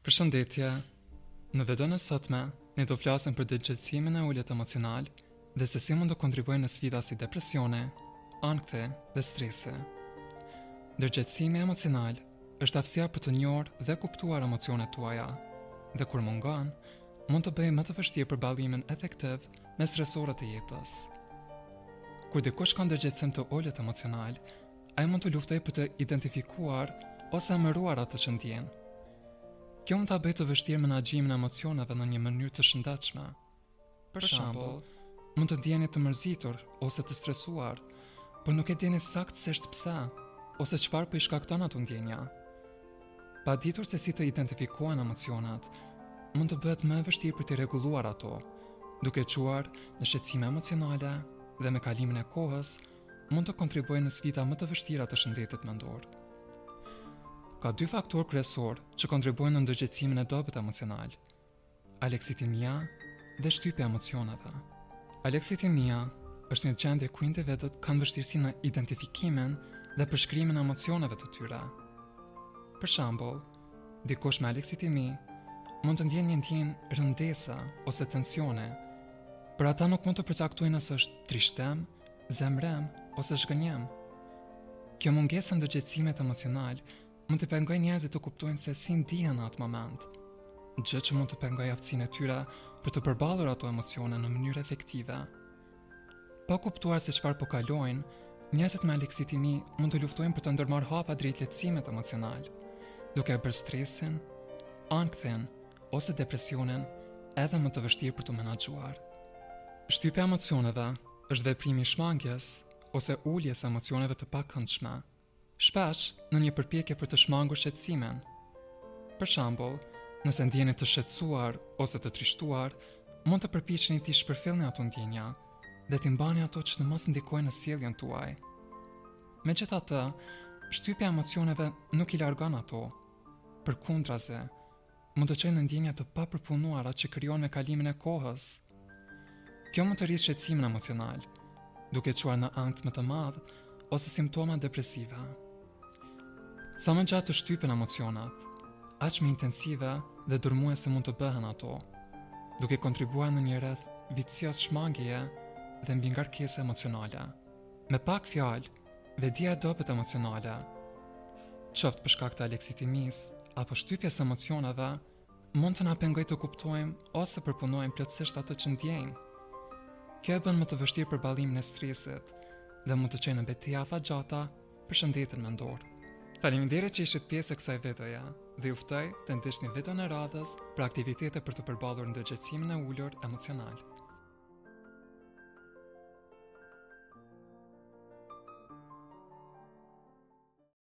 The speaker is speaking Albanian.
Përshëndetje, në videon e sotme, ne do flasim për dëgjësimin e ulët emocional dhe se si mund të kontribuojnë në sfida si depresione, ankthe dhe stresi. Dëgjësimi emocional është aftësia për të njohur dhe kuptuar emocionet tuaja, dhe kur mungon, mund të bëjë më të vështirë përballëmin efektiv me stresorët e jetës. Kur dikush ka ndërgjegjësim të ulët emocional, ai mund të luftojë për të identifikuar ose emëruar atë që ndjen. Kjo mund ta bëjë të vështirë menaxhimin e emocioneve në një mënyrë të shëndetshme. Për shembull, mund të ndjeni të mërzitur ose të stresuar, por nuk e dini saktësisht pse ose çfarë po i shkakton ato ndjenja. Pa ditur se si të identifikohen emocionet, mund të bëhet më e vështirë për të rregulluar ato, duke çuar në shqetësime emocionale dhe me kalimin e kohës mund të kontribuojë në sfida më të vështira të shëndetit mendor. Ka dy faktorë kryesor që kontribuojnë në ndërgjegjësimin e dobët emocional: aleksitimia dhe shtypja e emocioneve. Aleksitimia është një gjendje ku individët kanë vështirësi në identifikimin dhe përshkrimin e emocioneve të tyre. Për shembull, dikush me aleksitimi mund të ndjenjë një ndjenjë rëndesa ose tensione, por ata nuk mund të përcaktojnë nëse është trishtem, zemrim ose zhgënjim. Kjo mungesë në ndërgjegjësimet emocional mund të pengojë njerëzit të kuptojnë se si ndihen në atë moment, gjë që mund të pengojë aftësinë e tyre për të përballur ato emocione në mënyrë efektive. Pa kuptuar se çfarë po kalojnë, njerëzit me aleksitimi mund të luftojnë për të ndërmarrë hapa drejt lehtësimit emocional, duke e bërë stresin, ankthen ose depresionin edhe më të vështirë për të menaxhuar. Shtypja e emocioneve është veprimi i shmangjes ose uljes së emocioneve të pakëndshme, shpesh në një përpjekje për të shmangur shqetësimin. Për shembull, nëse ndjeni të shqetësuar ose të trishtuar, mund të përpiqeni të shpërfillni ato ndjenja dhe të mbani ato që të mos ndikojnë në sjelljen tuaj. Megjithatë, shtypja e emocioneve nuk i largon ato. Përkundrazi, mund të çojë në ndjenja të papërpunuara që krijon me kalimin e kohës. Kjo mund të rrisë shqetësimin emocional, duke çuar në ankth më të madh ose simptoma depresive. Sa më gjatë të shtypen emocionat, aq më intensive dhe dërmuese mund të bëhen ato, duke kontribuar në një rreth vicioz shmangjeje dhe mbi ngarkesë emocionale. Me pak fjalë, vetdia e dobët emocionale, qoftë për shkak të aleksitimisë apo shtypjes së emocioneve, mund të na pengojë të kuptojmë ose përpunojmë plotësisht atë që ndjejmë. Kjo e bën më të vështirë përballimin e stresit dhe mund të çojë në betejë afatgjata për shëndetin mendor. Faleminderit që ishit pjesë e kësaj videoje dhe ju ftoj të ndiqni videon e radhës për aktivitete për të përballur ndërgjegjësimin e ulur emocional.